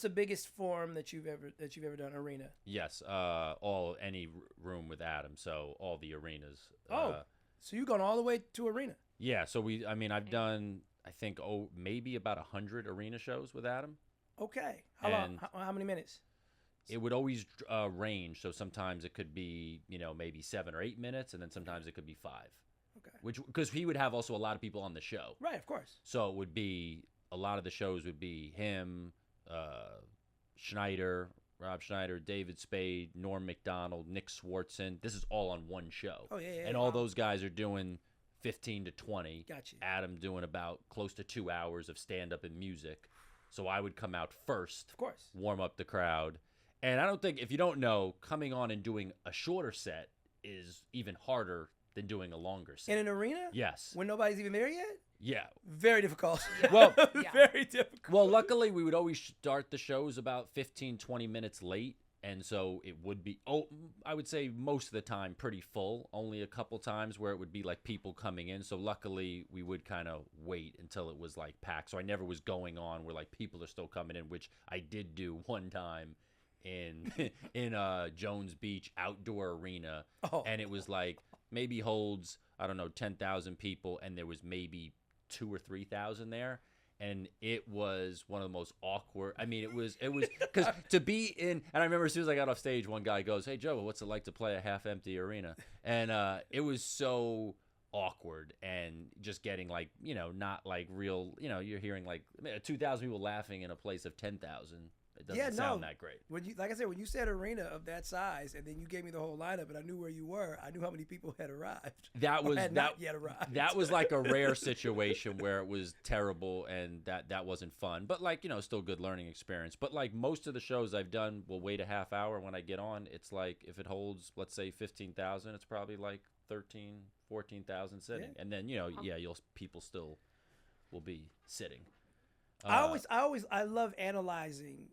the biggest form that you've ever done? Arena. Yes, any room with Adam, so all the arenas. So you've gone all the way to arena. Yeah, so I've done, I think, maybe about 100 arena shows with Adam. Okay. How long? How many minutes? It would always range. So sometimes it could be, maybe 7 or 8 minutes, and then sometimes it could be 5. Okay. Because he would have also a lot of people on the show. Right, of course. So it would be, a lot of the shows would be him, Rob Schneider, David Spade, Norm Macdonald, Nick Swartzen. This is all on one show. Oh, yeah. And all those guys are doing 15 to 20. Gotcha. Adam doing about close to 2 hours of stand-up and music. So I would come out first. Of course. Warm up the crowd. And I don't think, if you don't know, coming on and doing a shorter set is even harder than doing a longer set. In an arena? Yes. When nobody's even there yet? Yeah. Very difficult. Well, very difficult. Well, luckily, we would always start the shows about 15, 20 minutes late. And so it would be, I would say most of the time pretty full. Only a couple times where it would be like people coming in. So luckily, we would kind of wait until it was like packed. So I never was going on where like people are still coming in, which I did do one time in Jones Beach outdoor arena. And it was like maybe holds, I don't know, 10,000 people, and there was maybe 2,000 or 3,000 there. And it was one of the most awkward. I mean, it was because to be in, and I remember as soon as I got off stage, one guy goes, "Hey Joe, what's it like to play a half-empty arena?" And it was so awkward, and just getting like, not like real, you're hearing like 2,000 people laughing in a place of 10,000. It doesn't sound that great. When like I said, when you said arena of that size, and then you gave me the whole lineup, and I knew where you were, I knew how many people had arrived. Not yet arrived. That was like a rare situation where it was terrible, and that wasn't fun. But like, still good learning experience. But like most of the shows I've done will wait a half hour. When I get on, it's like if it holds, let's say 15,000, it's probably like 13, 14,000 sitting, and then people still will be sitting. I love analyzing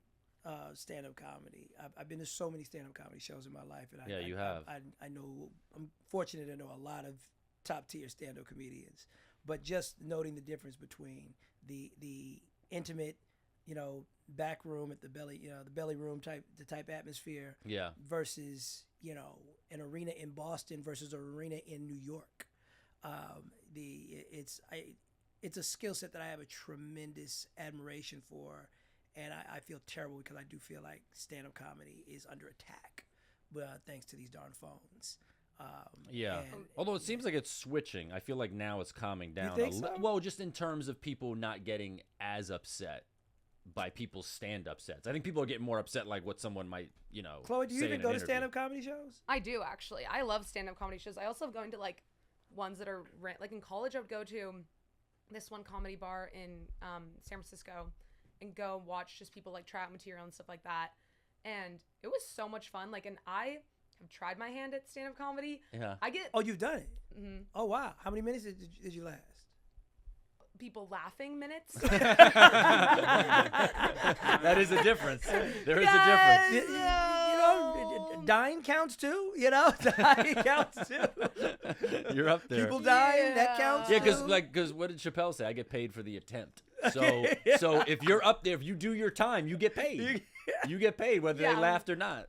stand-up comedy. I've been to so many stand-up comedy shows in my life, and you have. I know, I'm fortunate to know a lot of top-tier stand-up comedians, but just noting the difference between the intimate, back room at the belly room type atmosphere, versus an arena in Boston versus an arena in New York. It's a skill set that I have a tremendous admiration for, and I feel terrible because I do feel like stand-up comedy is under attack, thanks to these darn phones. Although it seems like it's switching. I feel like now it's calming down. You think so? Well, just in terms of people not getting as upset by people's stand-up sets. I think people are getting more upset like what someone might, Chloe, do you say even in go an to interview. stand-up comedy shows? I do, actually. I love stand-up comedy shows. I also love going to like ones that are like in college. I would go to this one comedy bar in San Francisco and go watch just people like try out material and stuff like that, and it was so much fun. Like, and I have tried my hand at stand-up comedy. You've done it. Mm-hmm. Oh wow, how many minutes did you last? People laughing minutes. That is a difference. There is a difference. Dying counts too. Dying counts too. You're up there. People dying, that counts. Yeah, because what did Chappelle say? I get paid for the attempt. So so if you're up there, if you do your time, you get paid. You get paid whether they laughed or not.